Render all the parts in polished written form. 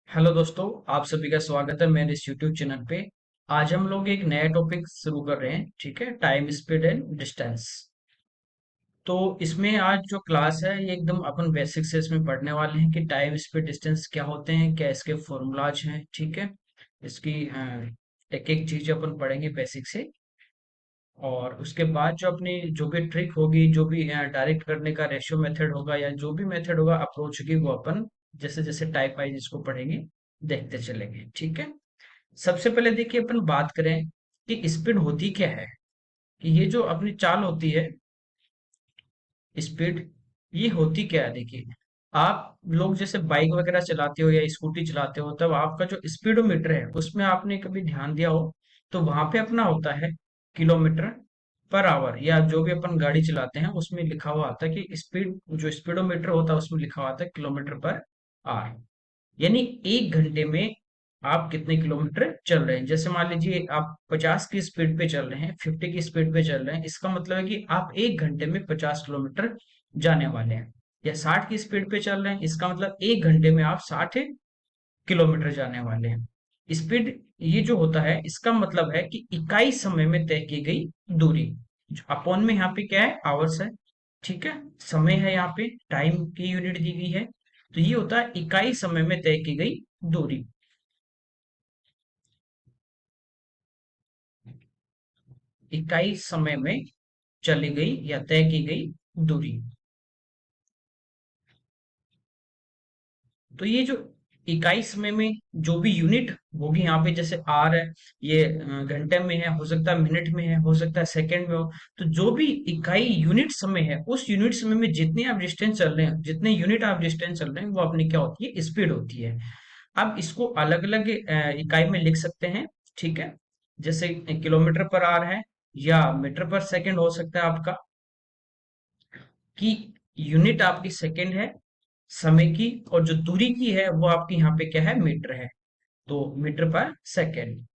Hello दोस्तों, आप सभी का स्वागत है मेरे इस यूट्यूब चैनल पे। आज हम लोग एक नया टॉपिक शुरू कर रहे हैं, ठीक है। Time, speed and distance. तो इसमें आज जो क्लास है ये एकदम अपन बेसिक से इसमें पढ़ने वाले हैं कि टाइम, स्पीड, डिस्टेंस क्या होते हैं, क्या इसके फॉर्मूलाज हैं, ठीक है। इसकी एक एक चीज अपन पढ़ेंगे बेसिक से। और उसके बाद जो अपनी जो भी ट्रिक होगी, जो भी डायरेक्ट करने का रेशियो मेथड होगा या जो भी मेथड होगा, अप्रोच होगी, वो अपन जैसे जैसे टाइप वाइज इसको पढ़ेंगे, देखते चलेंगे, ठीक है। सबसे पहले देखिए, अपन बात करें कि स्पीड होती क्या है। कि ये जो अपनी चाल होती है, स्पीड, ये होती क्या है। देखिए, आप लोग जैसे बाइक वगैरह चलाते हो या स्कूटी चलाते हो, तब आपका जो स्पीडोमीटर है उसमें आपने कभी ध्यान दिया हो, तो वहां पे अपना होता है किलोमीटर पर आवर, या जो भी अपन गाड़ी चलाते हैं उसमें लिखा हुआ आता है कि स्पीड, जो स्पीडोमीटर होता है उसमें लिखा हुआ आता है किलोमीटर पर आवर। यानी एक घंटे में आप कितने किलोमीटर चल रहे हैं। जैसे मान लीजिए आप 50 की स्पीड पे चल रहे हैं, 50 की स्पीड पे चल रहे हैं, इसका मतलब है कि आप एक घंटे में 50 किलोमीटर जाने वाले हैं। या 60 की स्पीड पे चल रहे हैं, इसका मतलब एक घंटे में आप 60 किलोमीटर जाने वाले हैं। स्पीड, ये जो होता है इसका मतलब है कि इकाई समय में तय की गई दूरी। अपॉन में यहाँ पे क्या है, आवर्स है, ठीक है। समय है, यहाँ पे टाइम की यूनिट दी गई है। तो ये होता है इकाई समय में तय की गई दूरी। इकाई समय में चली गई या तय की गई दूरी। तो ये जो इकाई समय में जो भी यूनिट होगी, यहाँ पे जैसे आर है, ये घंटे में है, हो सकता है मिनट में है, हो सकता है सेकंड में हो। तो जो भी इकाई यूनिट समय है, उस यूनिट समय में जितने आप डिस्टेंस चल रहे हैं, जितने यूनिट आप डिस्टेंस चल रहे हैं, वो अपनी क्या होती है, स्पीड होती है। अब इसको अलग अलग इकाई में लिख सकते हैं, ठीक है। जैसे किलोमीटर पर आर है, या मीटर पर सेकंड हो सकता है आपका। कि यूनिट आपकी सेकंड है समय की, और जो दूरी की है वो आपकी यहाँ पे क्या है, मीटर है। तो मीटर पर सेकंड।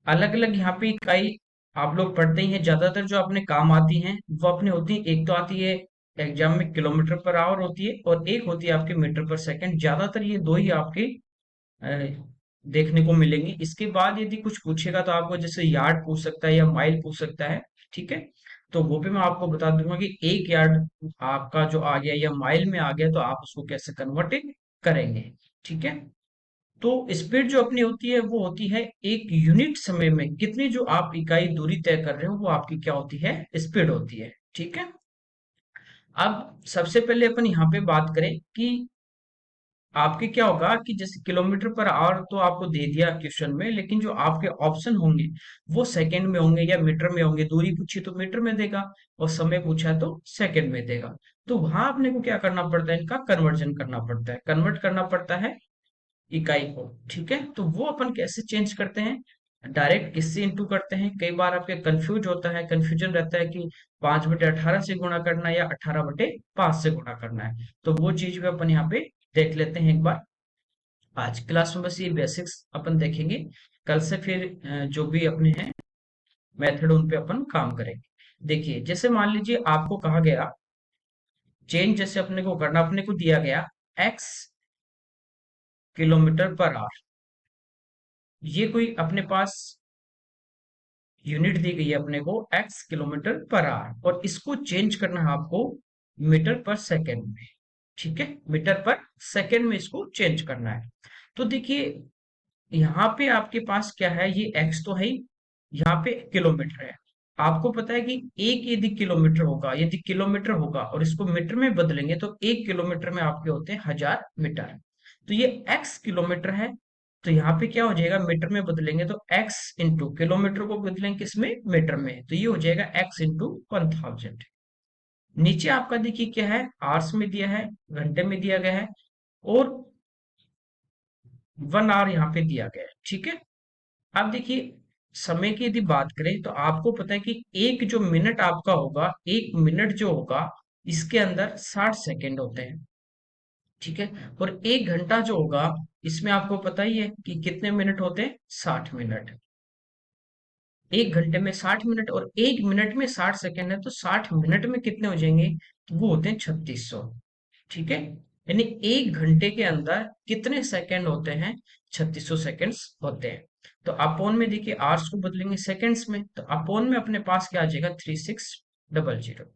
अलग अलग यहाँ पे इकाई आप लोग पढ़ते ही हैं। ज्यादातर जो अपने काम आती हैं वो अपने होती है, एक तो आती है एग्जाम में किलोमीटर पर आवर होती है, और एक होती है आपके मीटर पर सेकंड। ज्यादातर ये दो ही आपके अ, देखने को मिलेंगी। इसके बाद यदि कुछ पूछेगा तो आपको जैसे यार्ड पूछ सकता है या माइल पूछ सकता है, ठीक है। तो वो भी मैं आपको बता दूंगा कि एक यार्ड आपका जो आ गया या माइल में आ गया, तो आप उसको कैसे कन्वर्ट करेंगे, ठीक है। तो स्पीड जो अपनी होती है वो होती है एक यूनिट समय में कितनी जो आप इकाई दूरी तय कर रहे हो, वो आपकी क्या होती है, स्पीड होती है, ठीक है। अब सबसे पहले अपन यहाँ पे बात करें कि आपके क्या होगा, कि जैसे किलोमीटर पर आवर तो आपको दे दिया क्वेश्चन में, लेकिन जो आपके ऑप्शन होंगे वो सेकंड में होंगे या मीटर में होंगे। दूरी पूछी तो मीटर में देगा, और समय पूछा तो सेकंड में देगा। तो वहां अपने को क्या करना पड़ता है, इनका कन्वर्जन करना पड़ता है, कन्वर्ट करना पड़ता है इकाई को, ठीक है। तो वो अपन कैसे चेंज करते हैं, डायरेक्ट किससे इंटू करते हैं। कई बार आपके कंफ्यूज होता है, कंफ्यूजन रहता है कि 5/18 से गुणा करना है या 18/5 से गुणा करना है। तो वो चीज भी अपन यहाँ पे देख लेते हैं एक बार। आज क्लास में बस ये बेसिक्स अपन देखेंगे। कल से फिर जो भी अपने हैं मेथड, उन पे अपन काम करेंगे। देखिए, जैसे मान लीजिए आपको कहा गया चेंज, जैसे अपने को करना, अपने को दिया गया x किलोमीटर पर आवर। ये कोई अपने पास यूनिट दी गई है अपने को, x किलोमीटर पर आवर, और इसको चेंज करना है आपको मीटर पर सेकंड में, ठीक है। मीटर पर सेकंड में इसको चेंज करना है। तो देखिए, यहाँ पे आपके पास क्या है, ये x तो है ही, यहाँ पे किलोमीटर है। आपको पता है कि एक यदि किलोमीटर होगा, यदि किलोमीटर होगा और इसको मीटर में बदलेंगे, तो एक किलोमीटर में आपके होते हैं 1000 मीटर। तो ये x किलोमीटर है। तो यहाँ पे क्या हो जाएगा, मीटर में बदलेंगे तो x इंटू किलोमीटर को बदलेंगे किसमें, मीटर में, तो ये हो जाएगा x इंटू 1000। नीचे आपका देखिए क्या है, आवर्स में दिया है, घंटे में दिया गया है, और 1 आवर यहाँ पे दिया गया है, ठीक है। अब देखिए, समय की यदि बात करें तो आपको पता है कि एक जो मिनट आपका होगा, एक मिनट जो होगा, इसके अंदर 60 सेकंड होते हैं, ठीक है। और एक घंटा जो होगा, इसमें आपको पता ही है कि कितने मिनट होते हैं, 60 मिनट। एक घंटे में 60 मिनट, और एक मिनट में 60 सेकंड है, तो 60 मिनट में कितने हो जाएंगे, तो वो होते हैं 3600, ठीक है। यानी 1 घंटे के अंदर कितने सेकंड होते हैं? 3600 सेकंड्स होते हैं। तो अपोन में देखिए आवर्स को बदलेंगे सेकंड्स में, तो अपोन में अपने पास क्या आ जाएगा? 3600।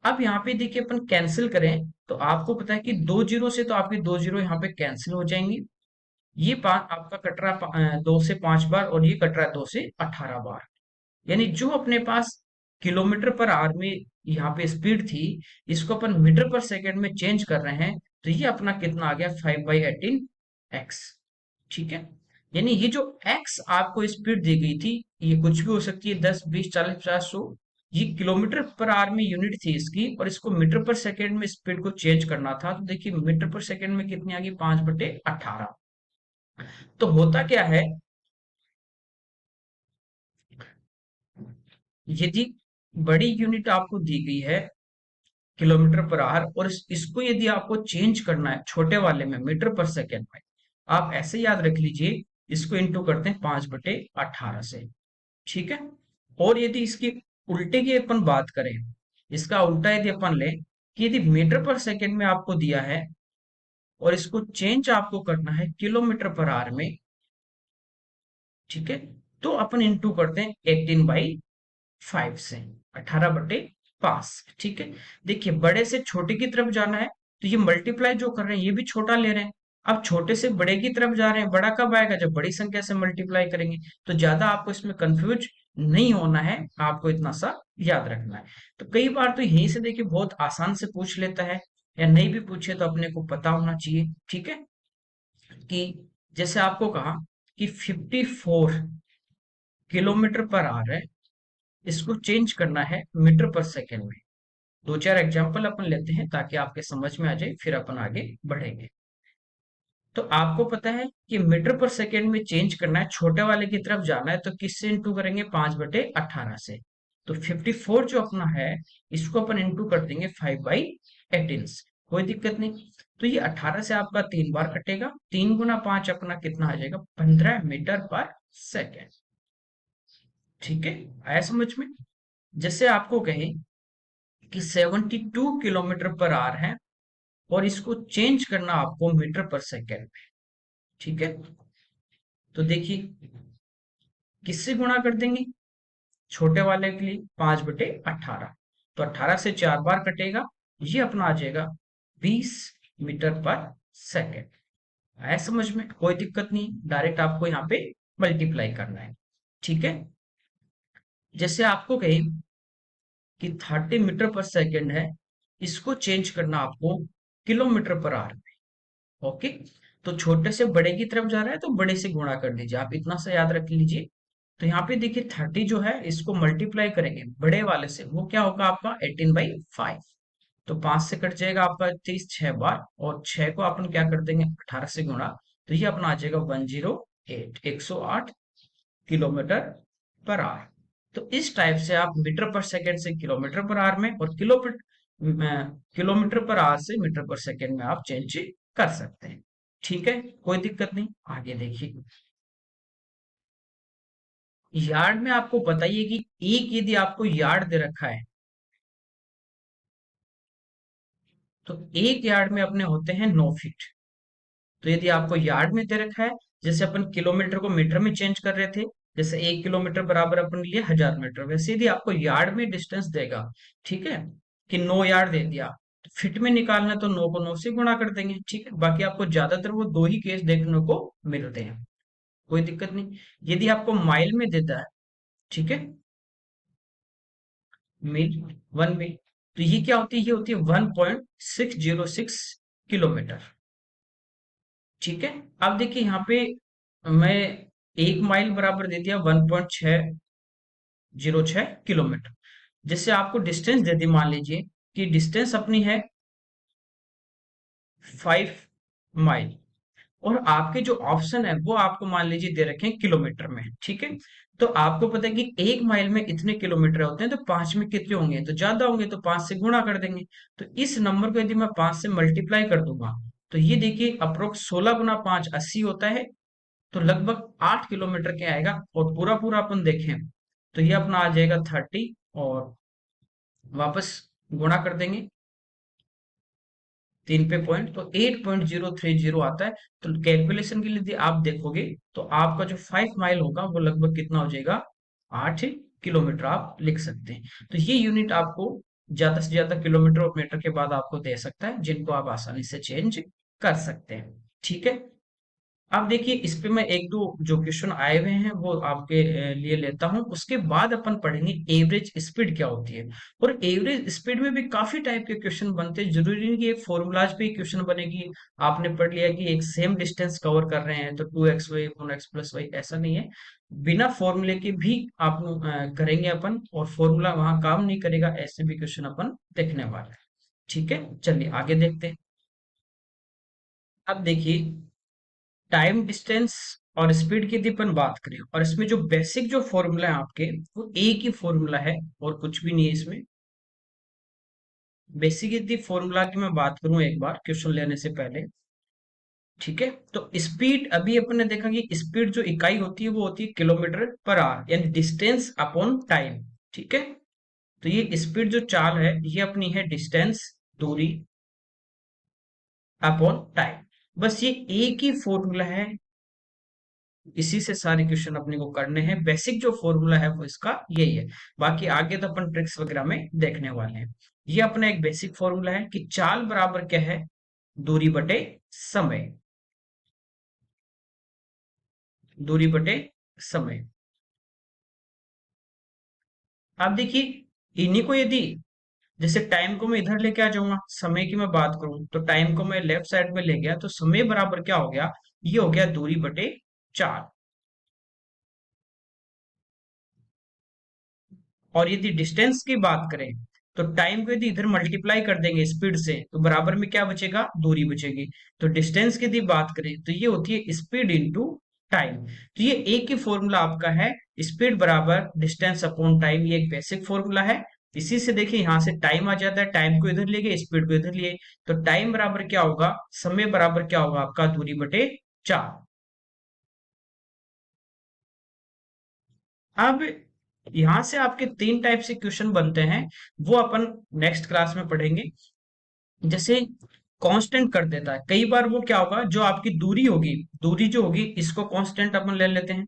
अब यहाँ पे देखिए अपन कैंसिल करें तो आपको पता है कि 2 जीरो से तो आपकी 2 जीरो यहाँ पे कैंसिल हो जाएंगी। ये पाँच आपका कट रहा है 2 से 5 बार, और ये कट रहा है 2 से 18 बार। यानी जो अपने पास किलोमीटर पर आवर में यहाँ पे स्पीड थी, इसको अपन मीटर पर सेकंड में चेंज कर रहे हैं, तो ये अपना कितना आ गया? 5/18 एक्स। ठीक है, यानी ये जो एक्स आपको स्पीड दी गई थी, ये कुछ भी हो सकती है, 10, 20, 40, 50, 100। ये किलोमीटर पर आवर में यूनिट थी इसकी, और इसको मीटर पर सेकंड में स्पीड को चेंज करना था, तो देखिए मीटर पर सेकंड में कितनी आ गई? 5/18। तो होता क्या है, यदि बड़ी यूनिट आपको दी गई है किलोमीटर पर आवर, और इसको यदि आपको चेंज करना है छोटे वाले में मीटर पर सेकेंड में, आप ऐसे याद रख लीजिए, इसको इंटू करते हैं 5/18 से। ठीक है, और यदि इसकी उल्टे की अपन बात करें, इसका उल्टा यदि अपन लें कि यदि मीटर पर सेकेंड में आपको दिया है और इसको चेंज आपको करना है किलोमीटर पर आवर में, ठीक है, तो अपन इंटू करते हैं 18/5 से, 18/5। ठीक है, देखिए बड़े से छोटे की तरफ जाना है, तो ये मल्टीप्लाई जो कर रहे हैं ये भी छोटा ले रहे हैं। अब छोटे से बड़े की तरफ जा रहे हैं, बड़ा कब आएगा? जब बड़ी संख्या से मल्टीप्लाई करेंगे। तो ज्यादा आपको इसमें कंफ्यूज नहीं होना है, आपको इतना सा याद रखना है। तो कई बार तो यहीं से देखिए बहुत आसान से पूछ लेता है, या नहीं भी पूछे तो अपने को पता होना चाहिए। ठीक है, कि जैसे आपको कहा कि 54 किलोमीटर पर आवर है, इसको चेंज करना है मीटर पर सेकेंड में। दो चार एग्जांपल अपन लेते हैं ताकि आपके समझ में आ जाए, फिर अपन आगे बढ़ेंगे। तो आपको पता है कि मीटर पर सेकेंड में चेंज करना है, छोटे वाले की तरफ जाना है, तो किससे इंटू करेंगे? 5/18 से। तो 54 जो अपना है, इसको अपन इंटू कर देंगे 5/18 से, कोई दिक्कत नहीं। तो ये 18 से आपका 3 बार कटेगा, 3 × 5 अपना कितना आ जाएगा? 15 मीटर पर सेकेंड। ठीक है, आया समझ में? जैसे आपको कहें कि 72 किलोमीटर पर आवर है, और इसको चेंज करना आपको मीटर पर सेकेंड में। ठीक है, तो देखिए किससे गुणा कर देंगे? छोटे वाले के लिए 5/18, तो 18 से 4 बार कटेगा, ये अपना आ जाएगा 20 मीटर पर सेकेंड। आया समझ में? कोई दिक्कत नहीं, डायरेक्ट आपको यहाँ पे मल्टीप्लाई करना है। ठीक है, जैसे आपको कहें कि 30 मीटर पर सेकेंड है, इसको चेंज करना आपको किलोमीटर पर आवर में। ओके, तो छोटे से बड़े की तरफ जा रहा है, तो बड़े से गुणा कर दीजिए, आप इतना सा याद रख लीजिए। तो यहाँ पे देखिए 30 जो है, इसको मल्टीप्लाई करेंगे बड़े वाले से, वो क्या होगा आपका? 18/5। तो 5 से कट जाएगा आपका 30 6 बार, और 6 को अपन क्या कर देंगे? 18 से गुणा, तो ये अपना आ जाएगा 108, 108 किलोमीटर पर आवर। तो इस टाइप से आप मीटर पर सेकेंड से किलोमीटर पर आवर में, और किलोमीटर पर आवर से मीटर पर सेकेंड में आप चेंज कर सकते हैं। ठीक है, कोई दिक्कत नहीं, आगे देखिए। यार्ड में आपको बताइए कि एक यदि आपको यार्ड दे रखा है, तो एक यार्ड में अपने होते हैं 9 फीट। तो यदि आपको यार्ड में दे रखा है, जैसे अपन किलोमीटर को मीटर में चेंज कर रहे थे, जैसे 1 किलोमीटर बराबर अपन लिए 1000 मीटर, वैसे यदि आपको यार्ड में डिस्टेंस देगा, ठीक है, कि 9 यार्ड दे दिया, तो फिट में निकालना है, तो 9 को 9 से गुणा कर देंगे। ठीक है, बाकी आपको ज्यादातर वो दो ही केस देखने को मिलते हैं, कोई दिक्कत नहीं। यदि आपको माइल में देता है, ठीक है, मील, 1 मील, तो ये क्या होती है? ये होती है 1.606 किलोमीटर। ठीक है, अब देखिए यहाँ पे मैं 1 माइल बराबर दे दिया 1.606 किलोमीटर। जैसे आपको डिस्टेंस दे दी, मान लीजिए कि डिस्टेंस अपनी है 5 माइल, और आपके जो ऑप्शन है वो आपको मान लीजिए दे रखे हैं किलोमीटर में। ठीक है, तो आपको पता है कि 1 माइल में इतने किलोमीटर होते हैं, तो 5 में कितने होंगे? तो ज्यादा होंगे, तो 5 से गुणा कर देंगे। तो इस नंबर को यदि मैं 5 से मल्टीप्लाई कर दूंगा, तो ये देखिए अप्रोक्स 16 × 5 80 होता है, तो लगभग 8 किलोमीटर के आएगा। और पूरा पूरा अपन देखें तो ये अपना आ जाएगा 30, और वापस गुणा कर देंगे 3 पे पॉइंट, तो 8.030 आता है। तो कैलकुलेशन के लिए यदि आप देखोगे तो आपका जो 5 माइल होगा वो लगभग कितना हो जाएगा, 8 किलोमीटर आप लिख सकते हैं। तो ये यूनिट आपको ज्यादा से ज्यादा किलोमीटर और मीटर के बाद आपको दे सकता है, जिनको आप आसानी से चेंज कर सकते हैं। ठीक है। अब देखिए इस पे मैं एक दो जो क्वेश्चन आए हुए हैं वो आपके लिए लेता हूं, उसके बाद अपन पढ़ेंगे एवरेज स्पीड क्या होती है। और एवरेज स्पीड में भी काफी टाइप के क्वेश्चन बनते हैं, जरूरी नहीं कि एक फॉर्मूलाज पे क्वेश्चन बनेगी। आपने पढ़ लिया कि एक सेम डिस्टेंस कवर कर रहे हैं तो 2xy 1x प्लस वाई, ऐसा नहीं है। बिना फॉर्मूले के भी आप करेंगे अपन, और फॉर्मूला वहां काम नहीं करेगा, ऐसे भी क्वेश्चन अपन देखने वाले हैं। ठीक है, चलिए आगे देखते हैं। अब देखिए टाइम, डिस्टेंस और स्पीड की यदि अपन बात करें, और इसमें जो बेसिक जो फॉर्मूला है आपके, वो एक ही फॉर्मूला है और कुछ भी नहीं है इसमें। बेसिक यदि फॉर्मूला की मैं बात करूं एक बार क्वेश्चन लेने से पहले, ठीक है, तो स्पीड अभी अपन ने देखा कि स्पीड जो इकाई होती है वो होती है किलोमीटर पर आवर, यानी डिस्टेंस अपॉन टाइम। ठीक है, तो ये स्पीड जो चाल है ये अपनी है डिस्टेंस, दूरी, अपॉन टाइम। बस ये एक ही फॉर्मूला है, इसी से सारे क्वेश्चन अपने को करने हैं। बेसिक जो फॉर्मूला है वो इसका यही है। बाकी आगे तो अपन ट्रिक्स वगैरह में देखने वाले हैं। ये अपना एक बेसिक फॉर्मूला है कि चाल बराबर क्या है, दूरी बटे समय। दूरी बटे समय। अब देखिए इन्हीं को यदि, जैसे टाइम को मैं इधर लेके आ जाऊंगा, समय की मैं बात करूं तो टाइम को मैं लेफ्ट साइड में ले गया तो समय बराबर क्या हो गया, ये हो गया दूरी बटे 4। और यदि डिस्टेंस की बात करें तो टाइम को यदि इधर मल्टीप्लाई कर देंगे स्पीड से तो बराबर में क्या बचेगा, दूरी बचेगी। तो डिस्टेंस की यदि बात करें तो ये होती है स्पीड इंटू टाइम। तो ये एक ही फॉर्मूला आपका है, स्पीड बराबर डिस्टेंस अपॉन टाइम, ये एक बेसिक फॉर्मूला है। इसी से देखिए यहां से टाइम आ जाता है, टाइम को इधर ले गए, स्पीड को इधर लिए, तो टाइम बराबर क्या होगा, समय बराबर क्या होगा आपका, दूरी बटे 4। अब यहां से आपके तीन टाइप से क्वेश्चन बनते हैं, वो अपन नेक्स्ट क्लास में पढ़ेंगे। जैसे कांस्टेंट कर देता है, कई बार वो क्या होगा, जो आपकी दूरी होगी, दूरी जो होगी इसको कांस्टेंट अपन ले लेते हैं,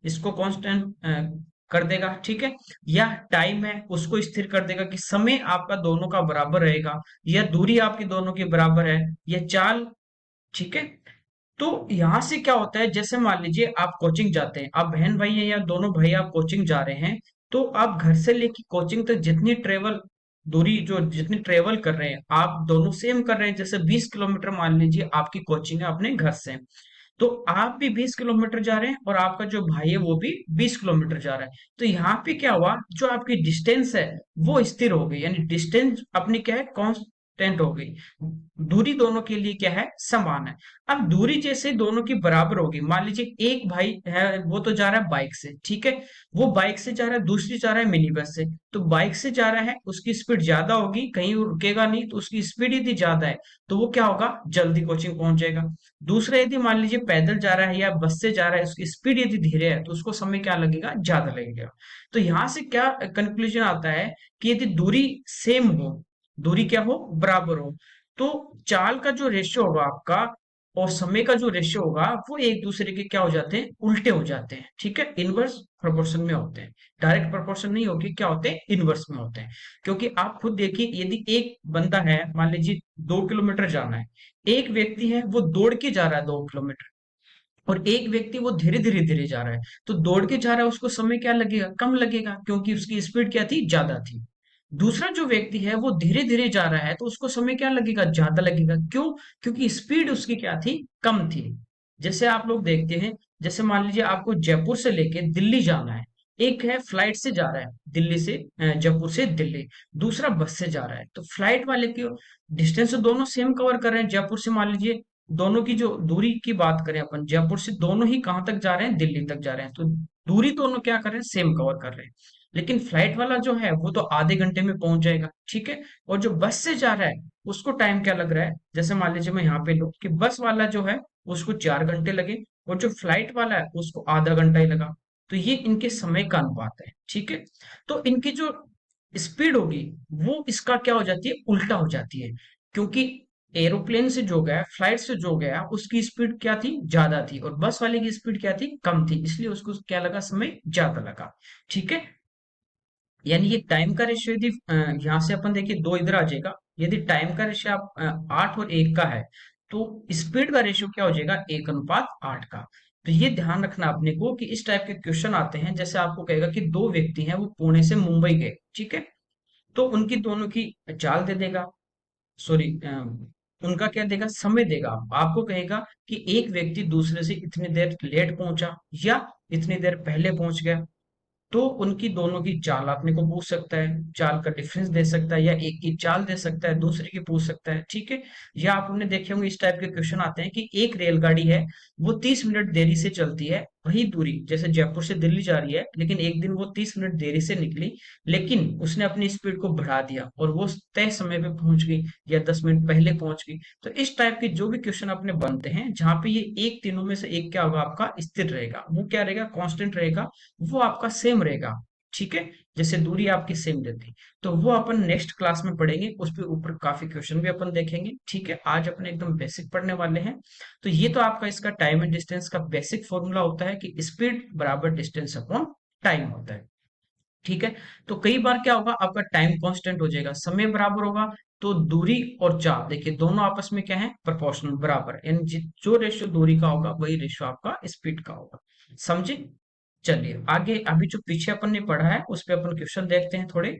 इसको कांस्टेंट कर देगा, ठीक है। या टाइम है उसको स्थिर कर देगा कि समय आपका दोनों का बराबर रहेगा, या दूरी आपकी दोनों की बराबर है, या चाल, ठीक है। तो यहां से क्या होता है, जैसे मान लीजिए आप कोचिंग जाते हैं, आप बहन भाई हैं या दोनों भाई आप कोचिंग जा रहे हैं, तो आप घर से लेके कोचिंग तक जितनी ट्रेवल, दूरी जो जितनी ट्रेवल कर रहे हैं आप दोनों सेम कर रहे हैं। जैसे 20 किलोमीटर मान लीजिए आपकी कोचिंग है अपने घर से, तो आप भी 20 किलोमीटर जा रहे हैं और आपका जो भाई है वो भी 20 किलोमीटर जा रहा है। तो यहाँ पे क्या हुआ, जो आपकी डिस्टेंस है वो स्थिर हो गई, यानी डिस्टेंस अपनी क्या है, कांस्टेंट हो गई। दूरी दोनों के लिए क्या है, समान है। अब दूरी जैसे दोनों की बराबर होगी, मान लीजिए एक भाई है वो तो जा रहा है बाइक से, ठीक है, वो बाइक से जा रहा है, दूसरी जा रहा है मिनी बस से। तो बाइक से जा रहा है उसकी स्पीड ज्यादा होगी, कहीं रुकेगा नहीं, तो उसकी स्पीड यदि ज्यादा है तो वो क्या होगा, जल्दी कोचिंग पहुंच जाएगा। दूसरा यदि मान लीजिए पैदल जा रहा है या बस से जा रहा है, उसकी स्पीड यदि धीरे है तो उसको समय क्या लगेगा, ज्यादा लगेगा। तो यहां से क्या कंक्लूजन आता है कि यदि दूरी सेम हो, दूरी क्या हो, बराबर हो, तो चाल का जो रेशियो होगा आपका और समय का जो रेशियो होगा वो एक दूसरे के क्या हो जाते हैं, उल्टे हो जाते हैं, ठीक है, इनवर्स प्रोपोर्शन में होते हैं। डायरेक्ट प्रोपोर्शन नहीं होके क्या होते हैं, इनवर्स में होते हैं। क्योंकि आप खुद देखिए यदि एक बंदा है मान लीजिए 2 किलोमीटर जाना है, एक व्यक्ति है वो दौड़ के जा रहा है 2 किलोमीटर, और एक व्यक्ति वो धीरे धीरे धीरे जा रहा है, तो दौड़ के जा रहा है उसको समय क्या लगेगा, कम लगेगा, क्योंकि उसकी स्पीड क्या थी, ज्यादा थी। दूसरा जो व्यक्ति है वो धीरे धीरे जा रहा है तो उसको समय क्या लगेगा, ज्यादा लगेगा, क्यों, क्योंकि स्पीड उसकी क्या थी, कम थी। जैसे आप लोग देखते हैं, जैसे मान लीजिए आपको जयपुर से लेके दिल्ली जाना है, एक है फ्लाइट से जा रहा है दिल्ली से, जयपुर से दिल्ली, दूसरा बस से जा रहा है। तो फ्लाइट वाले की डिस्टेंस तो दोनों सेम कवर कर रहे हैं, जयपुर से मान लीजिए, दोनों की जो दूरी की बात करें अपन, जयपुर से दोनों ही कहाँ तक जा रहे हैं, दिल्ली तक जा रहे हैं, तो दूरी दोनों क्या कर रहे हैं, सेम कवर कर रहे हैं। लेकिन फ्लाइट वाला जो है वो तो आधे घंटे में पहुंच जाएगा, ठीक है। और जो बस से जा रहा है उसको टाइम क्या लग रहा है, जैसे मान लीजिए मैं यहाँ पे लूँ कि बस वाला जो है उसको 4 घंटे लगे, और जो फ्लाइट वाला है उसको आधा घंटा ही लगा। तो ये इनके समय का अनुपात है, ठीक है। तो इनकी जो स्पीड होगी वो इसका क्या हो जाती है, उल्टा हो जाती है, क्योंकि एरोप्लेन से जो गया, फ्लाइट से जो गया, उसकी स्पीड क्या थी, ज्यादा थी, और बस वाले की स्पीड क्या थी, कम थी, इसलिए उसको क्या लगा, समय ज्यादा लगा। ठीक है। यानी ये टाइम का रेशियो यदि यहाँ से अपन देखिए, दो इधर आ जाएगा। यदि टाइम का रेशियो आप 8 और 1 का है, तो स्पीड का रेशियो क्या हो जाएगा, 1:8 का। तो ये ध्यान रखना अपने को कि इस टाइप के क्वेश्चन आते हैं, जैसे आपको कहेगा कि दो व्यक्ति हैं, वो पुणे से मुंबई गए, ठीक है। तो उनकी दोनों की चाल दे देगा, सॉरी, उनका क्या देगा, समय देगा। आपको कहेगा कि एक व्यक्ति दूसरे से इतनी देर लेट पहुंचा या इतनी देर पहले पहुंच गया, तो उनकी दोनों की चाल अपने को पूछ सकता है, चाल का डिफरेंस दे सकता है, या एक की चाल दे सकता है, दूसरे की पूछ सकता है। ठीक है। या आपने देखे होंगे, इस टाइप के क्वेश्चन आते हैं कि एक रेलगाड़ी है, वो 30 मिनट देरी से चलती है, वही दूरी जैसे जयपुर से दिल्ली जा रही है, लेकिन एक दिन वो 30 मिनट देरी से निकली, लेकिन उसने अपनी स्पीड को बढ़ा दिया और वो तय समय पे पहुंच गई, या 10 मिनट पहले पहुंच गई। तो इस टाइप के जो भी क्वेश्चन अपने बनते हैं, जहां पे ये एक तीनों में से एक क्या होगा, आपका स्थिर रहेगा, वो क्या रहेगा, कांस्टेंट रहेगा, वो आपका सेम रहेगा। ठीक है। जैसे दूरी आपकी सेम रहती, तो वो अपन नेक्स्ट क्लास में पढ़ेंगे, उस पे ऊपर काफी क्वेश्चन भी अपन देखेंगे। ठीक है। आज अपन एकदम बेसिक पढ़ने वाले हैं। तो ये तो आपका इसका टाइम एंड डिस्टेंस का बेसिक फॉर्मूला होता है कि स्पीड बराबर डिस्टेंस अपॉन टाइम होता है। ठीक है। तो कई बार क्या होगा, आपका टाइम कांस्टेंट हो जाएगा, समय बराबर होगा, तो दूरी और चाप देखिए दोनों आपस में क्या है, प्रोपोर्शनल, बराबर, यानी जो रेशियो दूरी का होगा वही रेशियो आपका स्पीड का होगा। समझे। चलिए आगे, अभी जो पीछे अपन ने पढ़ा है उस पे अपन क्वेश्चन देखते हैं थोड़े।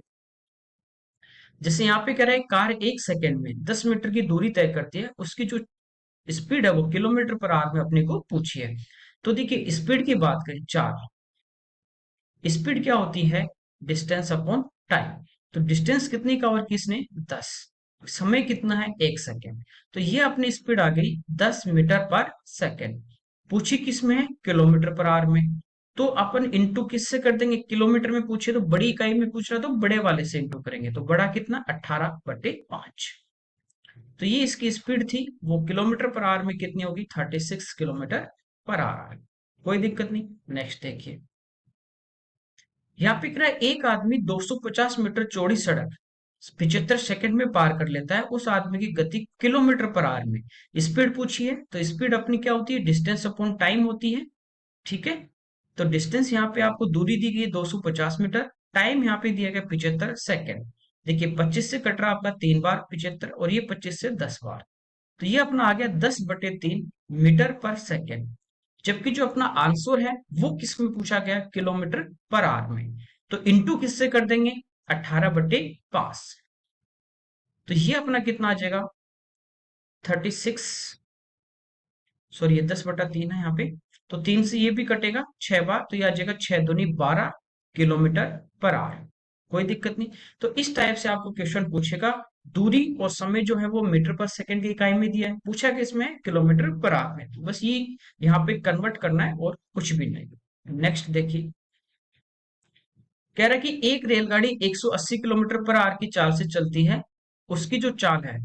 जैसे यहाँ पे कह रहा है, कार 1 सेकंड में 10 मीटर की दूरी तय करती है, उसकी जो स्पीड है वो किलोमीटर पर आवर में अपने को पूछी है। तो देखिए स्पीड की बात करें, चार, स्पीड क्या होती है, डिस्टेंस अपॉन टाइम। तो डिस्टेंस कितनी कवर की इसने, 10, समय कितना है, 1 सेकेंड। तो ये अपनी स्पीड आ गई 10 मीटर पर सेकेंड। पूछी किस में है, किलोमीटर पर आवर में। तो अपन इंटू किससे कर देंगे, किलोमीटर में पूछे तो बड़ी इकाई में पूछ रहा, तो बड़े वाले से इंटू करेंगे, तो बड़ा कितना, 18/5। तो ये इसकी स्पीड थी, वो किलोमीटर पर आवर में कितनी होगी, 36 किलोमीटर पर आवर। कोई दिक्कत नहीं। नेक्स्ट देखिए, यहाँ पे कह रहा है, एक आदमी 250 मीटर चौड़ी सड़क 75 सेकंड में पार कर लेता है, उस आदमी की गति किलोमीटर पर आवर में। स्पीड पूछी है, तो स्पीड अपनी क्या होती है, डिस्टेंस अपॉन टाइम होती है। ठीक है। तो डिस्टेंस यहाँ पे आपको दूरी दी गई 250 मीटर, टाइम यहाँ पे दिया गया 75 सेकंड। देखिए 25 से कट रहा आपका 3 बार 75, और ये 25 से 10 बार, तो ये अपना आ गया 10/3 मीटर पर सेकेंड। जबकि जो अपना आंसर है वो किस में पूछा गया, किलोमीटर पर आवर में। तो इंटू किससे कर देंगे, 18/5। तो ये अपना कितना आ जाएगा, 36, सॉरी ये 10/3 है यहाँ पे, तो 3 से ये भी कटेगा 6 बार, तो ये आ जाएगा 6 दूनी 12 किलोमीटर पर आवर। कोई दिक्कत नहीं। तो इस टाइप से आपको क्वेश्चन पूछेगा, दूरी और समय जो है वो मीटर पर सेकंड की इकाई में दिया है, पूछा किसमें, किलोमीटर पर आवर में। तो बस ये यहाँ पे कन्वर्ट करना है और कुछ भी नहीं। नेक्स्ट देखिए, कह रहा है कि एक रेलगाड़ी 180 किलोमीटर पर आवर की चाल से चलती है, उसकी जो चाल है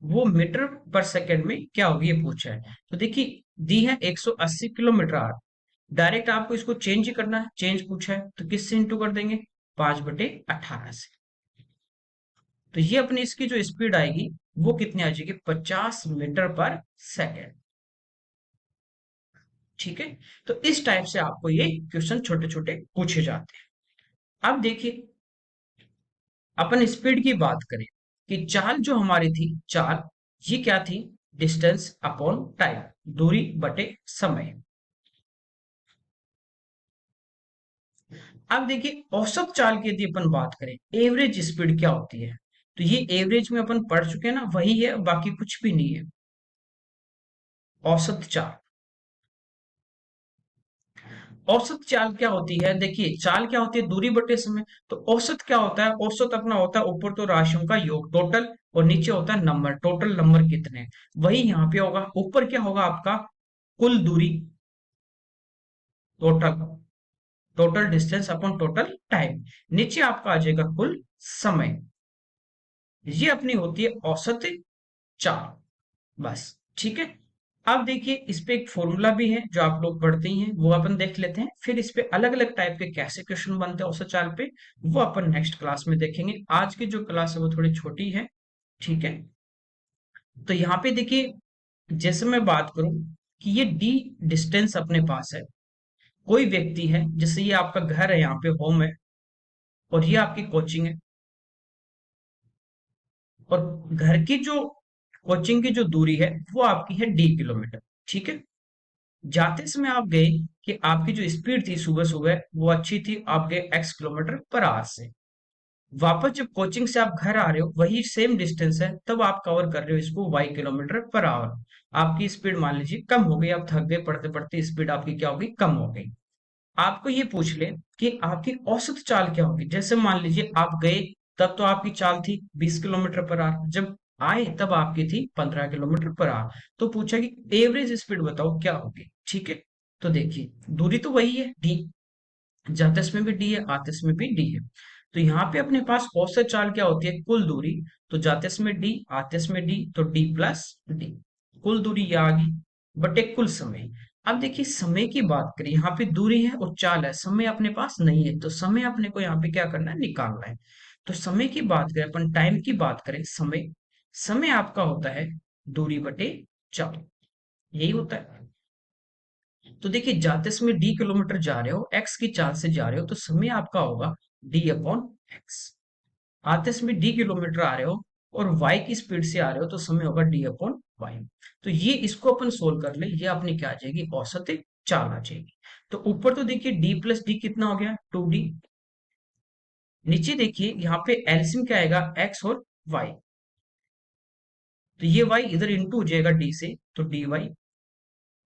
वो मीटर पर सेकंड में क्या होगी, ये पूछा है। तो देखिए दी है 180 किलोमीटर आवर, डायरेक्ट आपको इसको चेंज ही करना है, चेंज पूछा है तो किससे इंटू कर देंगे, 5/18 से। तो ये अपनी इसकी जो स्पीड आएगी वो कितनी आ जाएगी, 50 मीटर पर सेकंड। ठीक है। तो इस टाइप से आपको ये क्वेश्चन छोटे छोटे पूछे जाते हैं। अब देखिए, अपन स्पीड की बात करें कि चाल जो हमारी थी, चाल ये क्या थी, डिस्टेंस अपॉन टाइम, दूरी बटे समय। अब देखिए औसत चाल की यदि अपन बात करें, एवरेज स्पीड क्या होती है, तो ये एवरेज में अपन पढ़ चुके हैं ना, वही है, बाकी कुछ भी नहीं है। औसत चाल, औसत चाल क्या होती है, देखिए चाल क्या होती है, दूरी बटे समय। तो औसत क्या होता है, औसत अपना होता है ऊपर तो राशियों का योग, टोटल, और नीचे होता है नंबर, टोटल नंबर कितने, वही यहाँ पे होगा। ऊपर क्या होगा आपका, कुल दूरी, total, total distance upon total time. नीचे आपका आ जाएगा कुल समय। ये अपनी होती है औसत चाल। बस। ठीक है। अब देखिए इस पे एक फॉर्मूला भी है जो आप लोग पढ़ते ही हैं, वो अपन देख लेते हैं, फिर इस पे अलग अलग टाइप के कैसे क्वेश्चन बनते हैं औसत चाल पे, वो अपन नेक्स्ट क्लास में देखेंगे। आज की जो क्लास है वो थोड़ी छोटी है। ठीक है। तो यहाँ पे देखिए, जैसे मैं बात करूं कि ये डी डिस्टेंस अपने पास है, कोई व्यक्ति है, जैसे ये आपका घर है, यहाँ पे होम है, और ये आपकी कोचिंग है, और घर की जो कोचिंग की जो दूरी है वो आपकी है डी किलोमीटर। ठीक है। जाते समय आप गए कि आपकी जो स्पीड थी सुबह सुबह वो अच्छी थी, आप गए एक्स किलोमीटर पर आवर से। वापस जब कोचिंग से आप घर आ रहे हो, वही सेम डिस्टेंस है, तब आप कवर कर रहे हो इसको वाई किलोमीटर पर आवर। आपकी स्पीड मान लीजिए कम हो गई, आप थक गए पढ़ते पढ़ते, स्पीड आपकी क्या हो गई, कम हो गई। आपको ये पूछ ले कि आपकी औसत चाल क्या होगी। जैसे मान लीजिए आप गए, तब तो आपकी चाल थी 20 किलोमीटर पर आवर, जब आए तब आपकी थी 15 किलोमीटर पर आवर। तो पूछा कि एवरेज स्पीड बताओ क्या होगी। ठीक है। तो देखिए, दूरी तो वही है डी, जातिस में भी डी है, आतिस में भी डी है। तो यहाँ पे अपने पास औसत चाल क्या होती है, कुल दूरी। तो जातिस में डी, आतिस में डी, तो डी प्लस डी, कुल दूरी ये आ गई, बटे कुल समय। अब देखिए, समय की बात करें, यहाँ पे दूरी है और चाल है, समय अपने पास नहीं है, तो समय अपने को यहाँ पे क्या करना है, निकालना है। तो समय की बात करें, अपन टाइम की बात करें, समय, समय आपका होता है दूरी बटे चाल, यही होता है। तो देखिए, जाते समय डी किलोमीटर जा रहे हो, एक्स की चाल से जा रहे हो, तो समय आपका होगा डी अपॉन एक्स। आते समय डी किलोमीटर आ रहे हो और वाई की स्पीड से आ रहे हो, तो समय होगा डी अपॉन वाई। तो ये इसको अपन सोल्व कर ले, ये अपनी क्या आ जाएगी, औसत चाल आ जाएगी। तो ऊपर तो देखिए डी प्लस डी कितना हो गया, 2D। नीचे देखिए यहाँ पे एलसीएम क्या आएगा, एक्स और वाई। तो ये वाई इधर इंटू हो जाएगा डी से, तो डी वाई,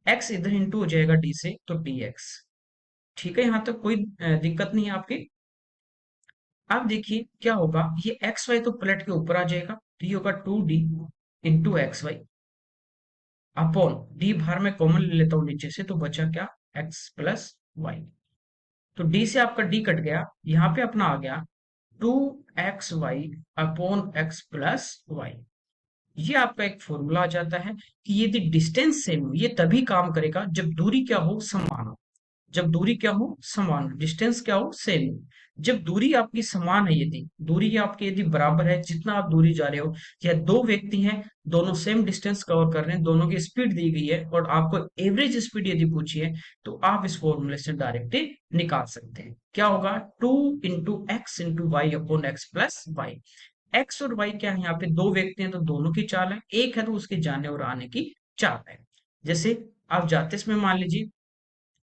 एक्स इधर इंटू हो जाएगा डी से, तो डी एक्स। ठीक है, यहाँ तक कोई दिक्कत नहीं है आपकी। अब देखिए क्या होगा, ये एक्स वाई तो पलट के ऊपर आ जाएगा, तो ये होगा 2D into x y upon d, बाहर में कॉमन ले लेता हूँ नीचे से, तो बचा क्या, एक्स प्लस वाई। तो डी से आपका डी कट गया, यहाँ पे अपना आ गया 2XY upon x plus Y. ये आपका एक फॉर्मूला आ जाता है कि यदि डिस्टेंस सेम हो, ये तभी काम करेगा जब दूरी क्या हो, समान हो। जब दूरी क्या हो, समान, डिस्टेंस क्या हो, सेम। जब दूरी आपकी समान है, यदि दूरी आपकी यदि बराबर है, जितना आप दूरी जा रहे हो, या दो व्यक्ति हैं, दोनों सेम डिस्टेंस कवर कर रहे हैं, दोनों की स्पीड दी गई है, और आपको एवरेज स्पीड यदि पूछी है, तो आप इस फॉर्मूले से डायरेक्ट निकाल सकते हैं। क्या होगा, 2 × x × y upon x plus y. X और वाई क्या है, यहाँ पे दो व्यक्ति हैं, तो दोनों की चाल है, एक है तो उसके जाने और आने की चाल है। जैसे आप जाते इसमें मान लीजिए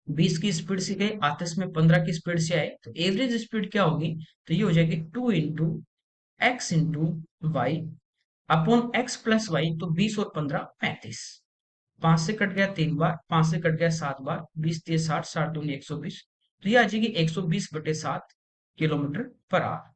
20 की स्पीड से गए, आते समय 15 की स्पीड से आए, तो एवरेज स्पीड क्या होगी, तो ये हो जाएगी 2 × x × y upon x plus y. तो 20 और 15 35, 5 से कट गया 3 बार, 5 से कट गया 7 बार, 20 3 60, 60 दूनी 120, तो ये आ जाएगी 120/7 किलोमीटर पर आवर।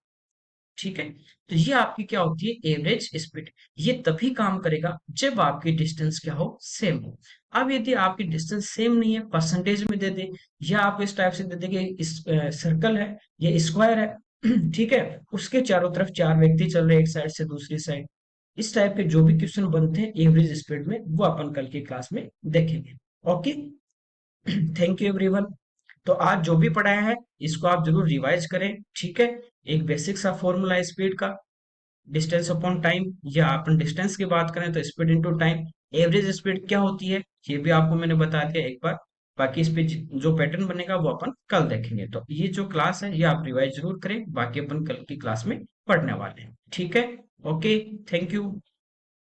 ठीक है। तो ये आपकी क्या होती है, एवरेज स्पीड। ये तभी काम करेगा जब आपकी डिस्टेंस क्या हो, सेम हो। अब यदि आपकी डिस्टेंस सेम नहीं है, परसेंटेज में दे दे, या आपको इस टाइप से दे दे कि इस सर्कल है, ये स्क्वायर है, ठीक है, उसके चारों तरफ चार व्यक्ति चल रहे हैं, एक साइड से दूसरी साइड। इस टाइप के जो भी क्वेश्चन बनते हैं एवरेज स्पीड में, वो अपन कल की क्लास में देखेंगे। Okay, thank you everyone. तो आज जो भी पढ़ाया है, इसको आप जरूर रिवाइज करें। ठीक है। एक बेसिक सा फॉर्मूला है स्पीड का, डिस्टेंस अपॉन टाइम, या अपन डिस्टेंस की बात करें तो speed into time. Average speed क्या होती है, ये भी आपको मैंने बता दिया एक बार। बाकी इस पे जो पैटर्न बनेगा वो अपन कल देखेंगे। तो ये जो क्लास है ये आप रिवाइज जरूर करें, बाकी अपन कल की क्लास में पढ़ने वाले हैं। ठीक है। Okay, thank you.